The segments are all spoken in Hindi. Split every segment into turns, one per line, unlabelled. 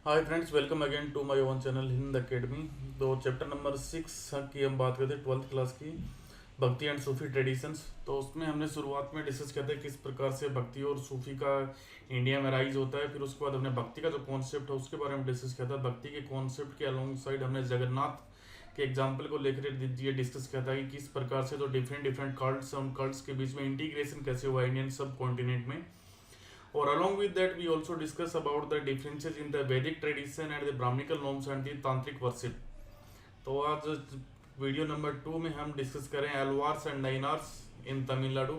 Hi friends, welcome again to my own channel Hind academy. तो चैप्टर नंबर 6 की हम बात करते हैं 12th क्लास की, भक्ति एंड सूफी ट्रेडिशंस। तो उसमें हमने शुरुआत में डिस्कस किया था किस प्रकार से भक्ति और सूफी का इंडिया में राइज होता है। फिर उसके बाद हमने भक्ति का जो कॉन्सेप्ट है उसके बारे में डिस्कस किया था। भक्ति के कॉन्सेप्ट के अलॉन्ग साइड हमने जगन्नाथ के एग्जाम्पल को लेकर ये डिस्कस किया था कि किस प्रकार से जो डिफरेंट डिफरेंट कल्ट्स हैं उन कल्ट्स के बीच में इंटीग्रेशन कैसे हुआ इंडियन सब कॉन्टिनेंट में। और along with that we also discuss about the differences in the Vedic tradition and the Brahminical norms and the Tantric worship। तो आज वीडियो नंबर 2 में हम डिस्कस करें एलवार्स एंड नैनार्स इन तमिलनाडु।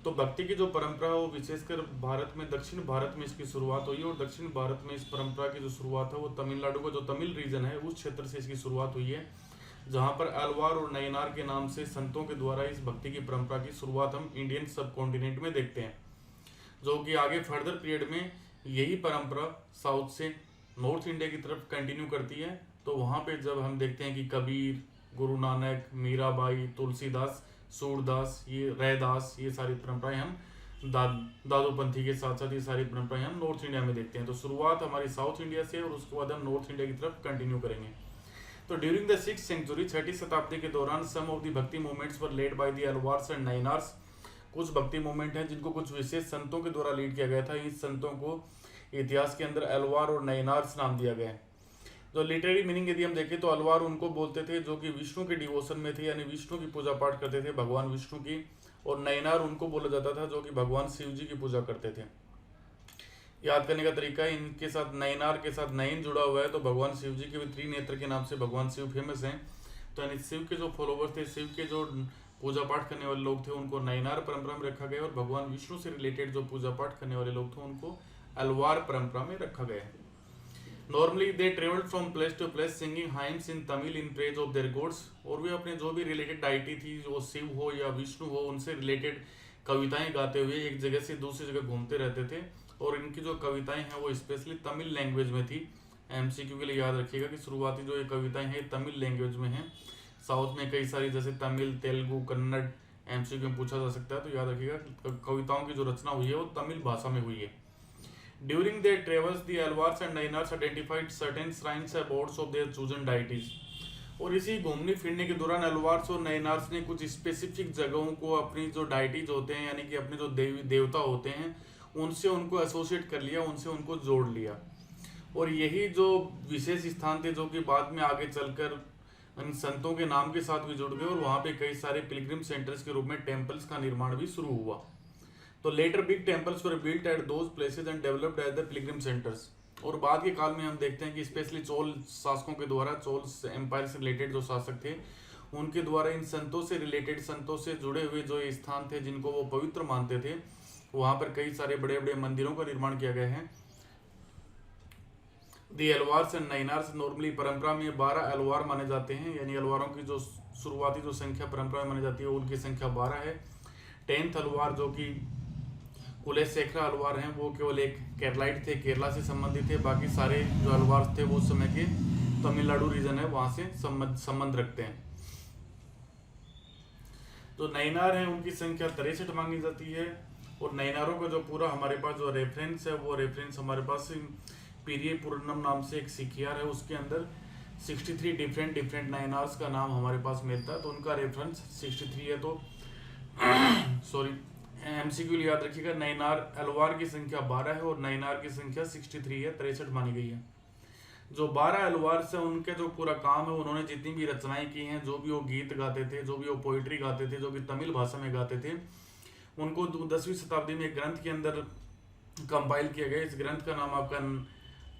तो भक्ति की जो परंपरा है वो विशेषकर भारत में, दक्षिण भारत में इसकी शुरुआत हुई और दक्षिण भारत में इस परंपरा की जो शुरुआत है वो तमिलनाडु का जो तमिल रीजन है उस क्षेत्र से इसकी शुरुआत हुई है, जहाँ पर एलवार और नैनार के नाम से संतों के द्वारा इस भक्ति की परंपरा की शुरुआत हम इंडियन सब कॉन्टिनेंट में देखते हैं, जो कि आगे फर्दर पीरियड में यही परंपरा साउथ से नॉर्थ इंडिया की तरफ कंटिन्यू करती है। तो वहाँ पे जब हम देखते हैं कि कबीर, गुरु नानक, मीराबाई, तुलसीदास, सूरदास, ये रैदास, ये सारी परंपराएं हम दादूपंथी के साथ साथ ये सारी परंपराएं हम नॉर्थ इंडिया में देखते हैं। तो शुरुआत हमारी साउथ इंडिया से और उसके बाद हम नॉर्थ इंडिया की तरफ कंटिन्यू करेंगे। तो ड्यूरिंग द 6th सेंचुरी, 6ठी शताब्दी के दौरान some of the bhakti movements were led by the Alvars and Nayanars. कुछ भक्ति मूवमेंट हैं जिनको कुछ विशेष संतों के द्वारा लीड किया गया था। इस संतों को इतिहास के अंदर एलवार और नैनार्स नाम दिया गया है। जो लिटरेरी मीनिंग यदि हम देखें तो एलवार उनको बोलते थे जो कि विष्णु के डिवोशन में थे, यानी विष्णु की पूजा पाठ करते थे, भगवान विष्णु की। और नैनार उनको बोला जाता था जो कि भगवान शिव जी की पूजा करते थे। याद करने का तरीका है, इनके साथ नैनार के साथ नयन जुड़ा हुआ है, तो भगवान शिव जी के भी त्रिनेत्र के नाम से भगवान शिव फेमस हैं। तो यानी शिव के जो फॉलोवर्स थे, शिव के जो पूजा पाठ करने वाले लोग थे, उनको नैनार परंपरा में रखा गया, और भगवान विष्णु से रिलेटेड जो पूजा पाठ करने वाले लोग थे उनको अलवार परंपरा में रखा गया है। Normally they travelled from place to place singing hymns in Tamil in praise of their gods. और वे अपने जो भी रिलेटेड डाइटी थी, जो शिव हो या विष्णु हो, उनसे रिलेटेड कविताएं गाते हुए एक जगह से दूसरी जगह घूमते रहते थे। और इनकी जो कविताएं हैं वो स्पेशली तमिल लैंग्वेज में थी। एमसीक्यू के लिए याद रखिएगा कि शुरुआती जो ये कविताएं हैं तमिल लैंग्वेज में हैं। साउथ में कई सारी जैसे तमिल, तेलुगु, कन्नड़ एमसीक्यू में पूछा जा सकता है, तो याद रखिएगा कविताओं की जो रचना हुई है वो तमिल भाषा में हुई है। During their travels the Alvars and Nayanars identified certain shrines and boards of their chosen deities. और इसी घूमने फिरने के दौरान एलवार्स और नैनार्स ने कुछ स्पेसिफिक जगहों को अपनी जो डाइटीज होते हैं, यानी कि अपने जो देवी देवता होते हैं, उनसे उनको एसोसिएट कर लिया, उनसे उनको जोड़ लिया। और यही जो विशेष स्थान थे जो कि बाद में आगे चलकर इन संतों के नाम के साथ भी जुड़ गए, और वहाँ पे कई सारे पिलग्रिम सेंटर्स के रूप में टेम्पल्स का निर्माण भी शुरू हुआ। तो later big temples were built at those places and developed as the pilgrim centres. और बाद के काल में हम देखते हैं कि स्पेशली चोल शासकों के द्वारा, चोल एम्पायर से रिलेटेड जो शासक थे उनके द्वारा इन संतों से रिलेटेड, संतों से जुड़े हुए जो स्थान थे जिनको वो पवित्र मानते थे, वहाँ पर कई सारे बड़े बड़े मंदिरों का निर्माण किया गया है। दी एलवार्स एंड नैनार्स, नॉर्मली परंपरा में 12 एलवार माने जाते हैं, यानी एलवारों की जो शुरुआती जो संख्या परंपरा में मानी जाती है उनकी संख्या 12 है। 10th एलवार जो कि कुलेशेखरा एलवार हैं, वो केवल एक केरलाइट थे, केरला से संबंधित थे। बाकी सारे जो एलवार्स थे वो उस समय के तमिलनाडु रीजन है वहाँ से संबंध रखते हैं। जो नैनार हैं उनकी संख्या 63 मांगी जाती है। और नैनारों का जो पूरा हमारे पास जो रेफरेंस है वो रेफरेंस हमारे पास पीरिये पूर्णम नाम से एक सीखियार है, उसके अंदर 63 डिफरेंट नैनार्स का नाम हमारे पास मिलता है, तो उनका रेफरेंस 63 है। तो सॉरी, एमसीक्यू याद रखिएगा, नैनार एलवार की संख्या 12 है और नैनार की संख्या 63 है, 63 मानी गई है। जो 12 एलवार से उनके जो पूरा काम है, उन्होंने जितनी भी रचनाएं की हैं, जो भी वो गीत गाते थे, जो भी वो पोइट्री गाते थे, जो कि तमिल भाषा में गाते थे, उनको 10वीं शताब्दी में एक ग्रंथ के अंदर कंपाइल किया गया। इस ग्रंथ का नाम आपका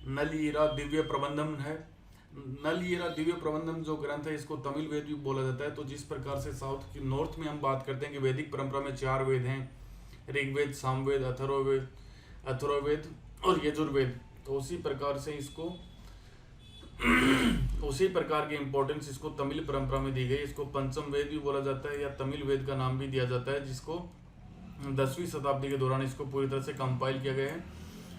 नलईरा दिव्य प्रबंधम है। नलईरा दिव्य प्रबंधम जो ग्रंथ है, इसको तमिल वेद भी बोला जाता है। तो जिस प्रकार से साउथ की नॉर्थ में हम बात करते हैं कि वैदिक परंपरा में 4 वेद हैं, ऋग्वेद, सामवेद, अथर्ववेद और यजुर्वेद, तो उसी प्रकार से इसको उसी प्रकार की इंपॉर्टेंस इसको तमिल परंपरा में दी गई। इसको पंचम वेद भी बोला जाता है या तमिल वेद का नाम भी दिया जाता है, जिसको 10वीं शताब्दी के दौरान इसको पूरी तरह से कंपाइल किया गया है।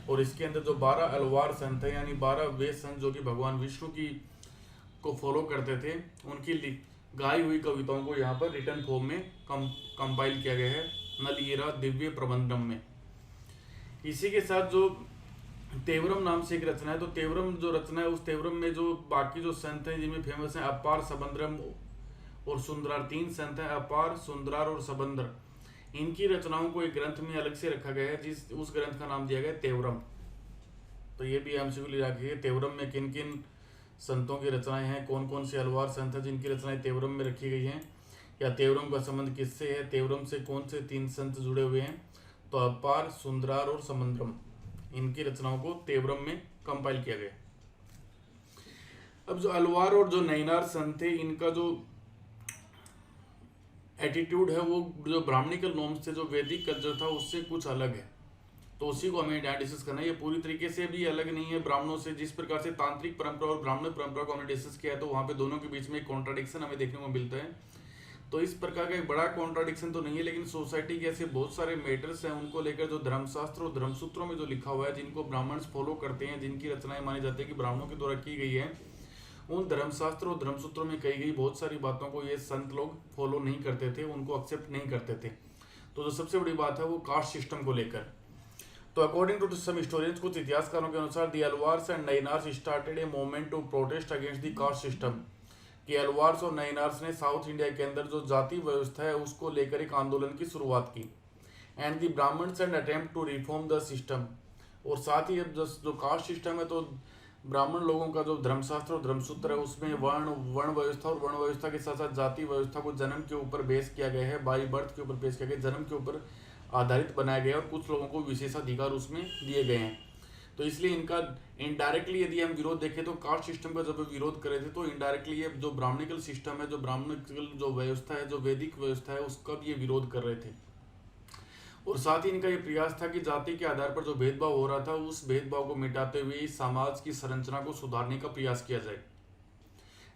और इसके अंदर जो 12 एलवार संत हैं, यानी 12 वे संत जो कि भगवान विष्णु की को फॉलो करते थे, उनकी गाई हुई कविताओं को यहाँ पर रिटर्न फॉर्म में कंपाइल किया गया है नलईरा दिव्य प्रबंधम में। इसी के साथ जो तेवरम नाम से एक रचना है। तो तेवरम जो रचना है, उस तेवरम में जो बाकी जो संत हैं जिनमें फेमस हैं अपार, सबंद्रम और सुंदरार, 3 संत हैं, अपार, सुंदरार और सबंद्र। इनकी रचनाओं को एक ग्रंथ में अलग से रखा गया है, जिस उस ग्रंथ का नाम दिया गया तेवरम। तो ये भी एमसीक्यू ले रखिए, तेवरम में किन किन संतों की रचनाएं हैं, कौन कौन से अलवार संत हैं जिनकी रचनाएं तेवरम में रखी गई हैं, या तेवरम का संबंध किससे है, तेवरम से कौन से 3 संत जुड़े हुए हैं। तो अपार, सुंदरार और समंद्रम, इनकी रचनाओं को तेवरम में कंपाइल किया गया। अब जो अलवार और जो नैनार संत थे, इनका जो एटीट्यूड है वो जो ब्राह्मणिकल नॉर्म्स थे, जो वैदिक कल्चर था, उससे कुछ अलग है। तो उसी को हमें यहाँ डिस्कस करना है। ये पूरी तरीके से भी अलग नहीं है ब्राह्मणों से। जिस प्रकार से तांत्रिक परंपरा और ब्राह्मण परंपरा को हमने डिस्कस किया है, तो वहाँ पे दोनों के बीच में एक कॉन्ट्राडिक्शन हमें देखने को मिलता है। तो इस प्रकार का एक बड़ा कॉन्ट्राडिक्शन तो नहीं है, लेकिन सोसाइटी के ऐसे बहुत सारे मैटर्स हैं उनको लेकर जो धर्मशास्त्र और धर्मसूत्रों में जो लिखा हुआ है, जिनको ब्राह्मण्स फॉलो करते हैं, जिनकी रचनाएं मानी जाती है कि ब्राह्मणों के द्वारा की गई है, उन धर्मशास्त्र और धर्मसूत्रों में कही गई बहुत सारी बातों को ये संत लोग फॉलो नहीं करते थे, उनको एक्सेप्ट नहीं करते थे। तो जो सबसे बड़ी बात है वो कास्ट सिस्टम को लेकर। तो अकॉर्डिंग टू सम हिस्टोरियंस, कुछ इतिहासकारों के अनुसार, the Alvars and Nayanars started a movement to protest against the caste system. कि अलवार्स और नैनार्स ने साउथ इंडिया के अंदर जो जाति व्यवस्था है उसको लेकर एक आंदोलन की शुरुआत की। And the Brahmans and attempt to reform the system. और साथ ही अब जो कास्ट सिस्टम है, तो ब्राह्मण लोगों का जो धर्मशास्त्र और धर्मसूत्र है उसमें वर्ण व्यवस्था और वर्ण व्यवस्था के साथ साथ जाति व्यवस्था को जन्म के ऊपर बेस किया गया है, बाई बर्थ के ऊपर बेस किया गया, जन्म के ऊपर आधारित बनाया गया है, और कुछ लोगों को विशेषाधिकार उसमें दिए गए हैं। तो इसलिए इनका इनडायरेक्टली यदि हम विरोध देखें तो कास्ट सिस्टम का जब विरोध करे थे, तो इनडायरेक्टली ये जो ब्राह्मणिकल सिस्टम है, जो ब्राह्मणिकल जो व्यवस्था है, जो वैदिक व्यवस्था है, उसका भी ये विरोध कर रहे थे। और साथ ही इनका ये प्रयास था कि जाति के आधार पर जो भेदभाव हो रहा था, उस भेदभाव को मिटाते हुए इस समाज की संरचना को सुधारने का प्रयास किया जाए।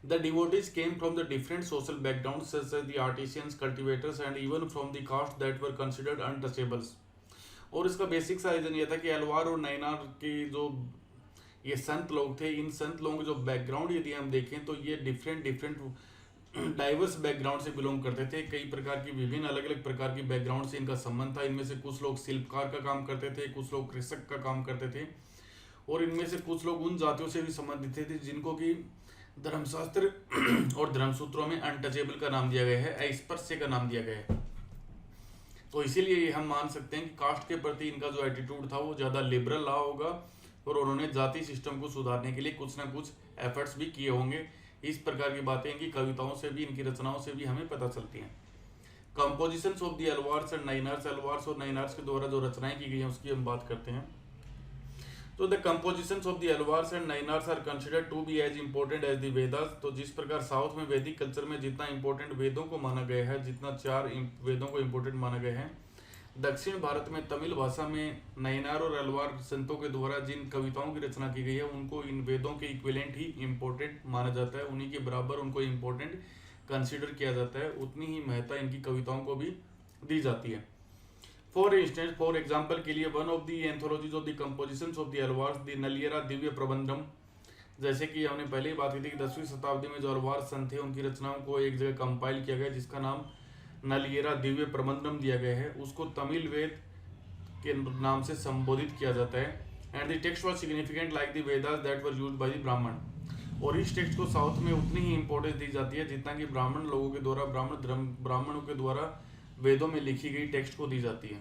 The devotees came from the different social backgrounds such as the artisans, cultivators and even from the caste that were considered untouchables। और इसका बेसिक सा रीजन ये था कि अलवार और नैनार के जो ये संत लोग थे, इन संत लोगों के जो बैकग्राउंड यदि हम देखें तो ये डिफरेंट डाइवर्स बैकग्राउंड से बिलोंग करते थे। कई प्रकार की विभिन्न अलग अलग प्रकार की बैकग्राउंड से इनका संबंध था। इनमें से कुछ लोग शिल्पकार का काम करते थे, कुछ लोग कृषक का काम करते थे, और इनमें से कुछ लोग उन जातियों से भी संबंधित थे जिनको कि धर्मशास्त्र और धर्मसूत्रों में अनटचेबल का नाम दिया गया है, अस्पृश्य का नाम दिया गया है। तो इसीलिए हम मान सकते हैं कि कास्ट के प्रति इनका जो एटीट्यूड था वो ज़्यादा लिबरल रहा होगा, और उन्होंने जाति सिस्टम को सुधारने के लिए कुछ ना कुछ एफर्ट्स भी किए होंगे। इस प्रकार की बातें इनकी कविताओं से भी, इनकी रचनाओं से भी हमें पता चलती हैं। Compositions of the Alvars and Nayanars, Alvars और नैनार्स के द्वारा जो रचनाएं की गई हैं उसकी हम बात करते हैं। तो the compositions of the Alvars and Nayanars are considered to be as important as the Vedas. तो जिस प्रकार साउथ में वैदिक कल्चर में जितना इंपॉर्टेंट वेदों को माना गया है, जितना 4 वेदों को इंपॉर्टेंट माना गया है, दक्षिण भारत में तमिल भाषा में नैनार और अलवार संतों के द्वारा जिन कविताओं की रचना की गई है उनको इन वेदों के इक्विवेलेंट ही इम्पोर्टेंट माना जाता है, उन्हीं के बराबर उनको इम्पोर्टेंट कंसिडर किया जाता है, उतनी ही महत्ता इनकी कविताओं को भी दी जाती है। फॉर इंस्टेंस, फॉर एग्जाम्पल के लिए, one of the anthologies of the compositions of the Alvars, the Nalayira Divya Prabandham. जैसे कि हमने पहले ही बात की थी कि 10वीं शताब्दी में जो अलवार संत थे उनकी रचनाओं को एक जगह कंपाइल किया गया जिसका नाम नलियरा दिव्य प्रबंधम दिया गया है। उसको तमिल वेद के नाम से संबोधित किया जाता है। And the text was significant like the Vedas that were used by the ब्राह्मण। और इस टेक्स्ट को साउथ में उतनी ही इंपॉर्टेंस दी जाती है जितना कि ब्राह्मण लोगों के द्वारा, ब्राह्मणों के द्वारा वेदों में लिखी गई टेक्स्ट को दी जाती है।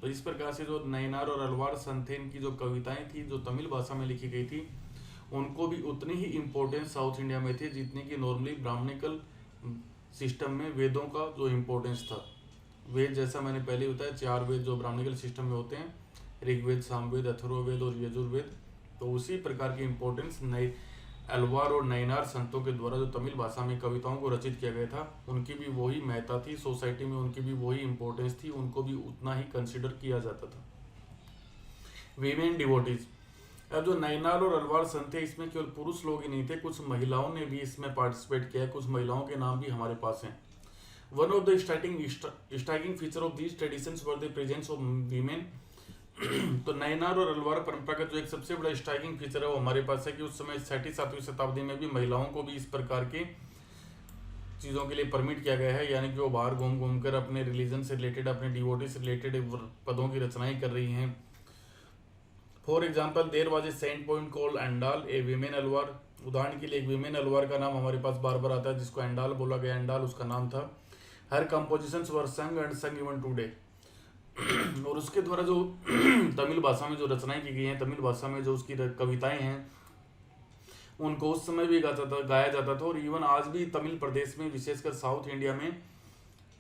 तो इस प्रकार से जो नैनार और अलवार संत थे, इनकी जो कविताएं थी जो तमिल भाषा में लिखी गई थी, उनको भी उतनी ही इम्पोर्टेंस साउथ इंडिया में थी जितनी कि नॉर्मली ब्राह्मणिकल सिस्टम में वेदों का जो इम्पोर्टेंस था। वेद जैसा मैंने पहले बताया 4 वेद जो ब्राह्मणिकल सिस्टम में होते हैं, ऋग्वेद, सामवेद, अथर्ववेद और यजुर्वेद। तो उसी प्रकार की इम्पोर्टेंस अलवार और नैनार संतों के द्वारा जो तमिल भाषा में कविताओं को रचित किया गया था, उनकी भी वही महत्ता थी सोसाइटी में, उनकी भी वही इंपॉर्टेंस थी, उनको भी उतना ही कंसिडर किया जाता था। वीमेन डिवोटीज, अब जो नैनार और अलवार संत थे इसमें केवल पुरुष लोग ही नहीं थे, कुछ महिलाओं ने भी इसमें पार्टिसिपेट किया है। कुछ महिलाओं के नाम भी हमारे पास हैं। One of the striking feature of these traditions were the presence of women. तो नैनार और अलवार परंपरा का जो एक सबसे बड़ा स्ट्राइकिंग फीचर है वो हमारे पास है कि उस समय 6वीं शताब्दी में भी महिलाओं को भी इस प्रकार के चीज़ों के लिए परमिट किया गया है, यानी कि वो बाहर घूम कर अपने रिलीजन से रिलेटेड, अपने डिवोटी से रिलेटेड पदों की रचनाएं कर रही हैं। For example there was a saint poet called Andal a women Alvar. उदाहरण के लिए एक विमेन अलवार का नाम हमारे पास बार बार आता है जिसको एंडाल बोला गया, एंडाल उसका नाम था। हर कंपोजिशंस वर संग एंड संग इवन टुडे। और उसके द्वारा जो तमिल भाषा में जो रचनाएं की गई हैं, तमिल भाषा में जो उसकी कविताएं हैं, उनको उस समय भी गाया जाता था। और इवन आज भी तमिल प्रदेश में, विशेषकर साउथ इंडिया में,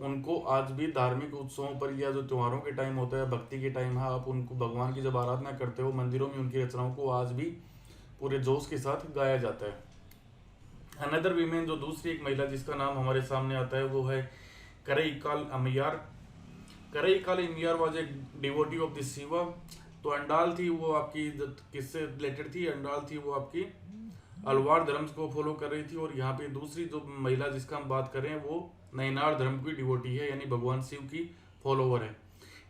उनको आज भी धार्मिक उत्सवों पर या जो त्योहारों के टाइम होता है, भक्ति के टाइम है, आप उनको भगवान की जब आराधना करते हो मंदिरों में, उनकी रचनाओं को आज भी पूरे जोश के साथ गाया जाता है। अनदर वीमेन, जो दूसरी एक महिला जिसका नाम हमारे सामने आता है, वो है Karaikal Ammaiyar. Karaikal Ammaiyar was a devotee of the Shiva. तो अंडाल थी वो आपकी किससे रिलेटेड थी? अंडाल थी वो आपकी अलवार धर्म को फॉलो कर रही थी। और यहाँ पे दूसरी जो महिला जिसका हम बात करें वो नयनार धर्म की डिवोटी है, यानी भगवान शिव की फॉलोवर है।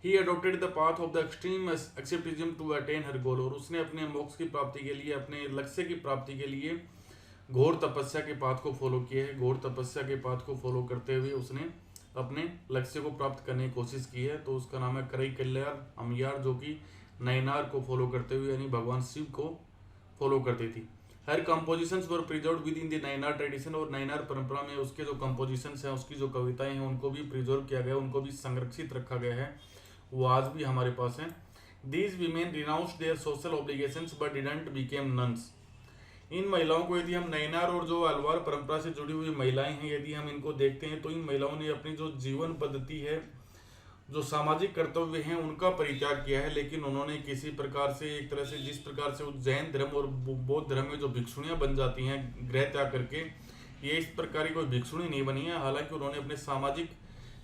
He adopted the path of the extreme asceticism to attain her goal. और उसने अपने मोक्ष की प्राप्ति के लिए, अपने लक्ष्य की प्राप्ति के लिए घोर तपस्या के पाथ को फॉलो किया है। घोर तपस्या के पाथ को फॉलो करते हुए उसने अपने लक्ष्य को प्राप्त करने की कोशिश की है। तो उसका नाम है करईकल्याण अम्मैयार, जो कि नयनार को फॉलो करते हुए यानी भगवान शिव को फॉलो करती थी। Her compositions were preserve within the Nayanar tradition. और नयनार परंपरा में उसके जो कंपोजिशंस हैं, उसकी जो कविताएं हैं, उनको भी प्रिजर्व किया गया, उनको भी संरक्षित रखा गया है, वो आज भी हमारे पास हैं। These women renounced their social obligations but didn't become nuns. इन महिलाओं को, यदि हम नयनार और जो अलवार परंपरा से जुड़ी हुई महिलाएं हैं, यदि हम इनको देखते हैं, तो इन महिलाओं ने अपनी जो जीवन पद्धति है, जो सामाजिक कर्तव्य हैं, उनका परित्याग किया है। लेकिन उन्होंने किसी प्रकार से, एक तरह से जिस प्रकार से जैन धर्म और बौद्ध धर्म में जो भिक्षुणियां बन जाती हैं गृह त्याग करके, ये इस प्रकार की कोई भिक्षुणी नहीं बनी है। हालांकि उन्होंने अपने सामाजिक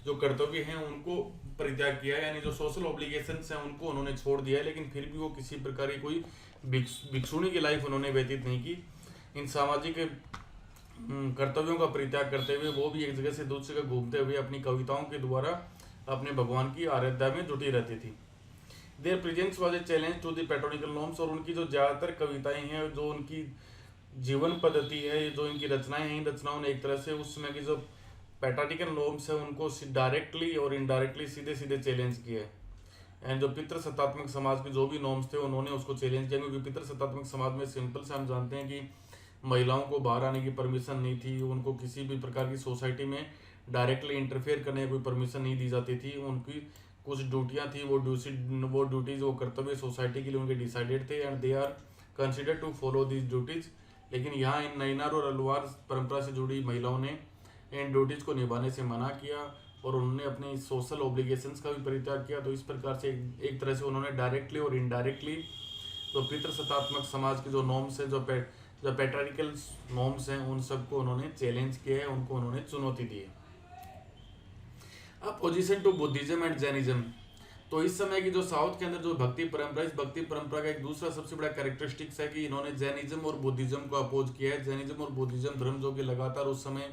जो कर्तव्य हैं उनको परित्याग किया है, यानी जो सोशल ऑब्लिगेशंस हैं उनको उन्होंने छोड़ दिया है। लेकिन फिर भी वो किसी प्रकार की कोई भिक्षुणी की लाइफ उन्होंने व्यतीत नहीं की। इन सामाजिक कर्तव्यों का परित्याग करते हुए वो भी एक जगह से दूसरी जगह घूमते हुए अपनी कविताओं के द्वारा अपने भगवान की आराधना में जुटी रहती थी। Their presence was a challenge to the patriarchal norms. और उनकी जो ज़्यादातर कविताएं हैं, जो उनकी जीवन पद्धति है, जो इनकी रचनाएं हैं, इन रचनाओं ने एक तरह से उस समय की जो पैट्रोनिकल नॉर्म्स है उनको डायरेक्टली और इनडायरेक्टली सीधे सीधे चैलेंज किया है। एंड जो पितृसत्तात्मक समाज के जो भी नॉर्म्स थे उन्होंने उसको चैलेंज किया, क्योंकि पितृसत्तात्मक समाज में सिंपल से हम जानते हैं कि महिलाओं को बाहर आने की परमिशन नहीं थी, उनको किसी भी प्रकार की सोसाइटी में डायरेक्टली इंटरफेयर करने की कोई परमिशन नहीं दी जाती थी। उनकी कुछ ड्यूटियां थी, वो ड्यूटीज वो कर्तव्य सोसाइटी के लिए उनके डिसाइडेड थे and they are consider to follow these duties. लेकिन यहाँ इन नयनार और अलवार परंपरा से जुड़ी महिलाओं ने इन ड्यूटीज को निभाने से मना किया और उन्होंने अपने सोशल ऑब्लिगेशंस का भी परित्याग किया। तो इस प्रकार से एक तरह से उन्होंने डायरेक्टली और इनडायरेक्टली जो पितृसत्तात्मक समाज के जो नॉर्म्स हैं, जो पैट्रियार्कल नॉर्म्स हैं, उन सबको उन्होंने चैलेंज किया है, उनको उन्होंने चुनौती दी है। Opposition to Buddhism and Jainism. तो इस समय की जो साउथ के अंदर जो भक्ति परंपरा, इस भक्ति परंपरा का एक दूसरा सबसे बड़ा कैरेक्टरिस्टिक्स है कि इन्होंने जैनिज्म और बुद्धिज्म को अपोज किया है। जैनिज्म और बुद्धिज्म धर्म जो कि लगातार उस समय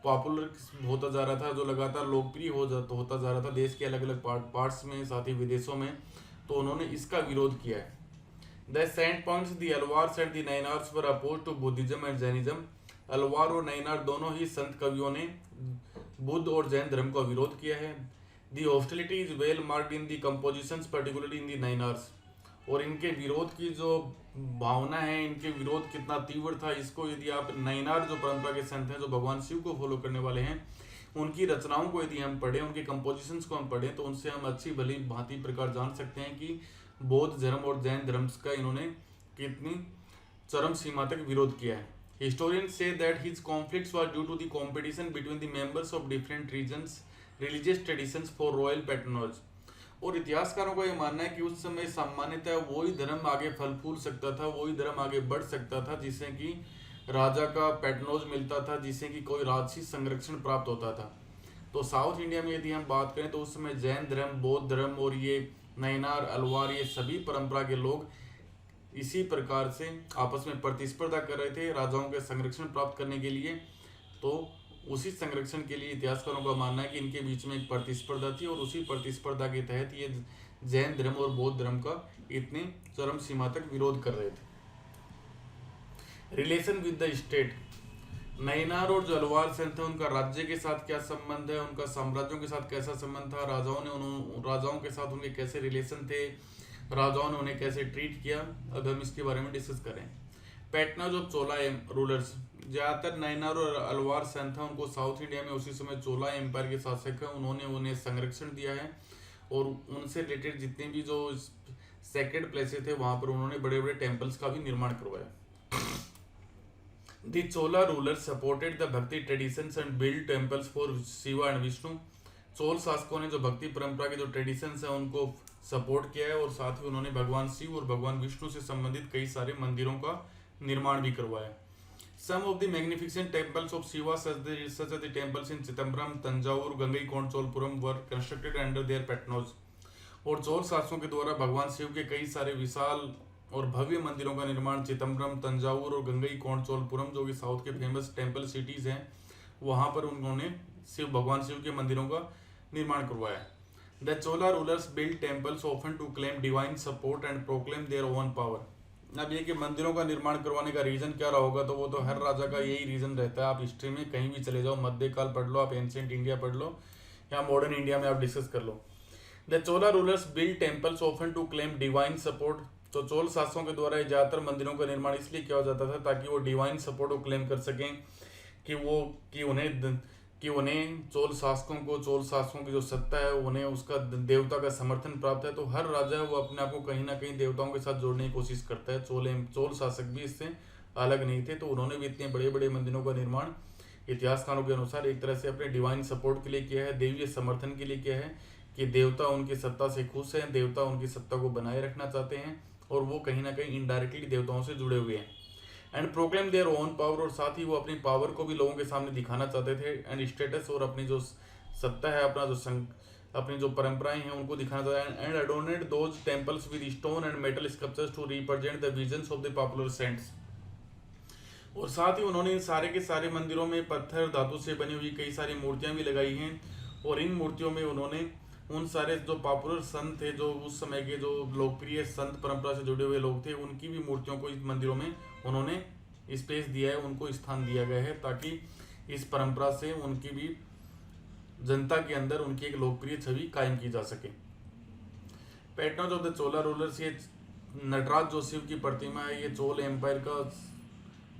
पॉपुलर होता जा रहा था, जो लगातार लोकप्रिय होता जा रहा था देश के अलग अलग पार्ट्स में, साथ ही विदेशों में, तो उन्होंने इसका विरोध किया है। The saint poets the Alvars and the Nayanars were oppose to Buddhism and Jainism. Alvar और नयनार दोनों ही संत कवियों ने बुद्ध और जैन धर्म का विरोध किया है। The hostility is well marked in the compositions particularly in the Nayanars. और इनके विरोध की जो भावना है, इनके विरोध कितना तीव्र था, इसको यदि आप नयनार जो परंपरा के संत हैं, जो भगवान शिव को फॉलो करने वाले हैं, उनकी रचनाओं को यदि हम पढ़ें, उनके कंपोजिशंस को हम पढ़ें, तो उनसे हम अच्छी भली भांति प्रकार जान सकते हैं कि बौद्ध धर्म और जैन धर्म का इन्होंने कितनी चरम सीमा तक विरोध किया है। Historians say that his conflicts were due to the competition between the members of different regions, religious traditions for royal patronage। और इतिहासकारों का यह मानना है कि उस समय सामान्यतः वही धर्म आगे फल फूल सकता था, वही धर्म आगे बढ़ सकता था जिससे कि राजा का पैटर्नोज मिलता था, जिससे कि कोई राजसी संरक्षण प्राप्त होता था। तो साउथ इंडिया में यदि हम बात करें तो उस समय जैन धर्म, बौद्ध धर्म और ये नयनार, अलवार, ये सभी परंपरा के लोग इसी प्रकार से आपस में प्रतिस्पर्धा कर रहे थे राजाओं के संरक्षण प्राप्त करने के लिए। तो उसी संरक्षण के लिए इतिहासकारों का मानना है कि इनके बीच में एक प्रतिस्पर्धा थी और उसी प्रतिस्पर्धा के तहत ये जैन धर्म और बौद्ध धर्म का इतने चरम सीमा तक विरोध कर रहे थे। Relation with the state. Nayanar और जो अलवार संत थे उनका राज्य के साथ क्या संबंध है, उनका साम्राज्यों के साथ कैसा संबंध था, राजाओं के साथ उनके कैसे रिलेशन थे, राजाओं ने उन्हें कैसे ट्रीट किया, अब हम इसके बारे में डिस्कस करें। पैटर्न ऑफ चोला रूलर्स, ज़्यादातर नायनार और अलवार सैन था, उनको साउथ इंडिया में उसी समय चोला एम्पायर के शासक है, उन्होंने उन्हें संरक्षण दिया है और उनसे रिलेटेड जितने भी जो सेक्रेड प्लेसेस थे वहां पर उन्होंने बड़े बड़े टेम्पल्स का भी निर्माण करवाया। The Chola rulers supported the Bhakti traditions and built temples for Shiva and Vishnu. Chola शासकों ने जो भक्ति परंपरा के जो ट्रेडिशंस है उनको सपोर्ट किया है और साथ ही उन्होंने भगवान शिव और भगवान विष्णु से संबंधित कई सारे मंदिरों का निर्माण भी करवाया। Some of the magnificent temples of Shiva such as the temples in Chitambram, Tanjavur, Gangaikonda, Cholpuram were constructed under their patronage. और चोल शासकों के द्वारा भगवान शिव के कई सारे विशाल और भव्य मंदिरों का निर्माण चिदम्बरम, तंजावुर और गंगईकोंड चोलपुरम जो कि साउथ के फेमस टेम्पल सिटीज हैं वहां पर उन्होंने भगवान शिव के मंदिरों का निर्माण करवाया। The Chola rulers build temples often to claim divine support and proclaim their own power. अब ये कि मंदिरों का निर्माण करवाने का रीजन क्या रहा होगा, तो वो तो हर राजा का यही रीजन रहता है। आप हिस्ट्री में कहीं भी चले जाओ, मध्यकाल पढ़ लो, आप एंशिएंट इंडिया पढ़ लो या मॉडर्न इंडिया में आप डिस्कस कर लो। The Chola rulers build temples often to claim divine support. तो चोल शासकों के द्वारा ज्यादातर मंदिरों का निर्माण इसलिए किया जाता था ताकि वो डिवाइन सपोर्ट को क्लेम कर सकें कि उन्हें चोल शासकों की जो सत्ता है उन्हें उसका देवता का समर्थन प्राप्त है। तो हर राजा है वो अपने आप को कहीं ना कहीं देवताओं के साथ जोड़ने की कोशिश करता है। चोल शासक भी इससे अलग नहीं थे, तो उन्होंने भी इतने बड़े बड़े मंदिरों का निर्माण इतिहासकारों के अनुसार एक तरह से अपने डिवाइन सपोर्ट के लिए किया है, देवीय समर्थन के लिए किया है कि देवता उनकी सत्ता से खुश हैं, देवता उनकी सत्ता को बनाए रखना चाहते हैं और वो कहीं ना कहीं इनडायरेक्टली देवताओं से जुड़े हुए हैं। And proclaim their own power, और साथ ही वो अपनी पावर को भी लोगों के सामने दिखाना चाहते थे। एंड स्टेटस, और अपनी जो सत्ता है, अपनी जो परंपराएं हैं उनको दिखाना चाहते हैं। And adorned those temples with stone and metal sculptures to represent the visions of the popular saints. और साथ ही उन्होंने इन सारे के सारे मंदिरों में पत्थर धातु से बनी हुई कई सारी मूर्तियां भी लगाई हैं और इन मूर्तियों में उन्होंने उन सारे जो पॉपुलर संत थे, जो उस समय के जो लोकप्रिय संत परंपरा से जुड़े हुए लोग थे, उनकी भी मूर्तियों को इस मंदिरों में उन्होंने स्पेस दिया है, उनको स्थान दिया गया है ताकि इस परंपरा से उनकी भी जनता के अंदर उनकी एक लोकप्रिय छवि कायम की जा सके। Pattern of the Chola rulers, ये नटराज जो शिव की प्रतिमा है, ये चोल एम्पायर का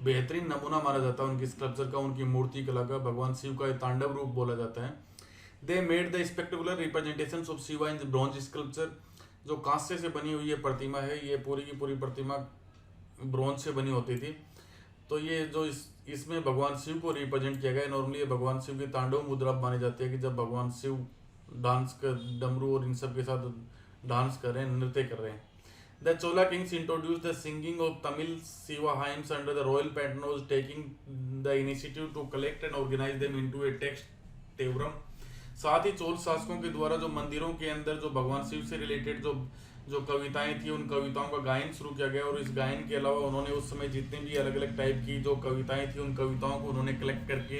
बेहतरीन नमूना माना जाता है। उनकी स्कल्पचर का, उनकी मूर्ति कला का, भगवान शिव का तांडव रूप बोला जाता है। They made the spectacular representations of Shiva in the bronze sculpture। जो कांस्य से बनी हुई ये प्रतिमा है, ये पूरी की पूरी प्रतिमा ब्रॉन्ज से बनी होती थी। तो ये जो इसमें भगवान शिव को रिप्रेजेंट किया गया है। नॉर्मली ये भगवान शिव की तांडव मुद्रा मानी जाती है कि जब भगवान शिव डांस कर, डमरू और इन सब के साथ डांस कर रहे हैं, नृत्य कर रहे हैं। The Chola kings introduced the singing of Tamil Shiva hymns under the royal patronage, taking the initiative to collect and organize them into a text Tevram। साथ ही चोल शासकों के द्वारा जो मंदिरों के अंदर जो भगवान शिव से रिलेटेड जो कविताएं थी, उन कविताओं का गायन शुरू किया गया और इस गायन के अलावा उन्होंने उस समय जितने भी अलग अलग टाइप की जो कविताएं थी, उन कविताओं को उन्होंने कलेक्ट करके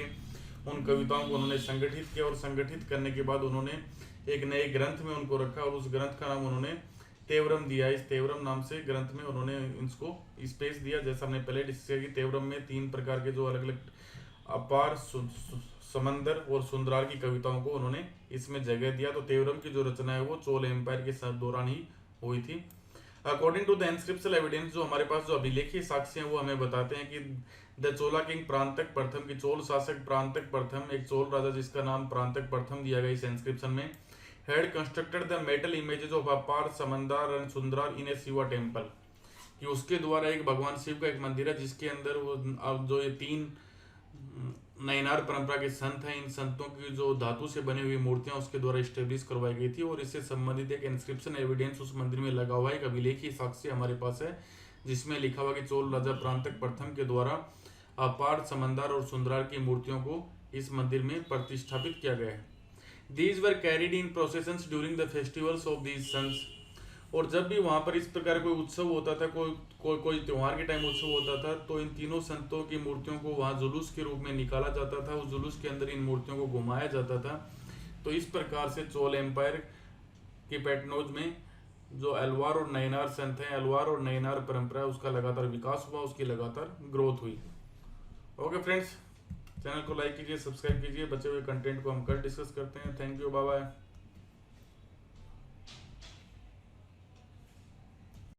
उन कविताओं को उन्होंने संगठित किया और संगठित करने के बाद उन्होंने एक नए ग्रंथ में उनको रखा और उस ग्रंथ का नाम उन्होंने तेवरम दिया। इस तेवरम नाम से ग्रंथ में उन्होंने इसको स्पेस दिया। जैसा हमने पहले डिस्कस किया कि तेवरम में 3 प्रकार के जो अलग अलग अपार, समंदर और सुंदरार की कविताओं को उन्होंने इसमें जगह दिया। तो तेवरम की जो रचना है वो चोल एम्पायर के दौरान ही हुई थी। According to the inscriptional evidence, जो हमारे पास जो अभिलेखीय साक्ष्य हैं वो हमें बताते हैं कि द चोला किंग प्रांतक प्रथम, की चोल शासक प्रांतक प्रथम, एक चोल राजा जिसका नाम प्रांतक प्रथम दिया गया इस इंस्क्रिप्शन में, had constructed the metal images of Appar, Sambandar and Sundarar in a Shiva temple. कि उसके द्वारा एक भगवान शिव का एक मंदिर है जिसके अंदर वो जो ये 3 नयनार परंपरा के संत हैं, इन संतों की जो धातु से बनी हुई मूर्तियां उसके द्वारा स्टेब्लिश करवाई गई थी और इससे संबंधित एक इंस्क्रिप्शन एविडेंस उस मंदिर में लगा हुआ है। एक अभिलेखीय साक्ष्य हमारे पास है जिसमें लिखा हुआ कि चोल राजा प्रांतक प्रथम के द्वारा अपार, समंदर और सुंदरार की मूर्तियों को इस मंदिर में प्रतिष्ठापित किया गया है। These were carried in processions during the festivals of these sons. और जब भी वहाँ पर इस प्रकार कोई उत्सव होता था, कोई त्योहार के टाइम उत्सव होता था, तो इन तीनों संतों की मूर्तियों को वहाँ जुलूस के रूप में निकाला जाता था। उस जुलूस के अंदर इन मूर्तियों को घुमाया जाता था। तो इस प्रकार से चोल एम्पायर के पैटर्नोज में जो अलवार और नयनार संत हैं, अलवार और नयनार परंपरा है, उसका लगातार विकास हुआ, उसकी लगातार ग्रोथ हुई। ओके फ्रेंड्स, चैनल को लाइक कीजिए, सब्सक्राइब कीजिए। बचे हुए कंटेंट को हम कल डिस्कस करते हैं। Thank you, bye bye.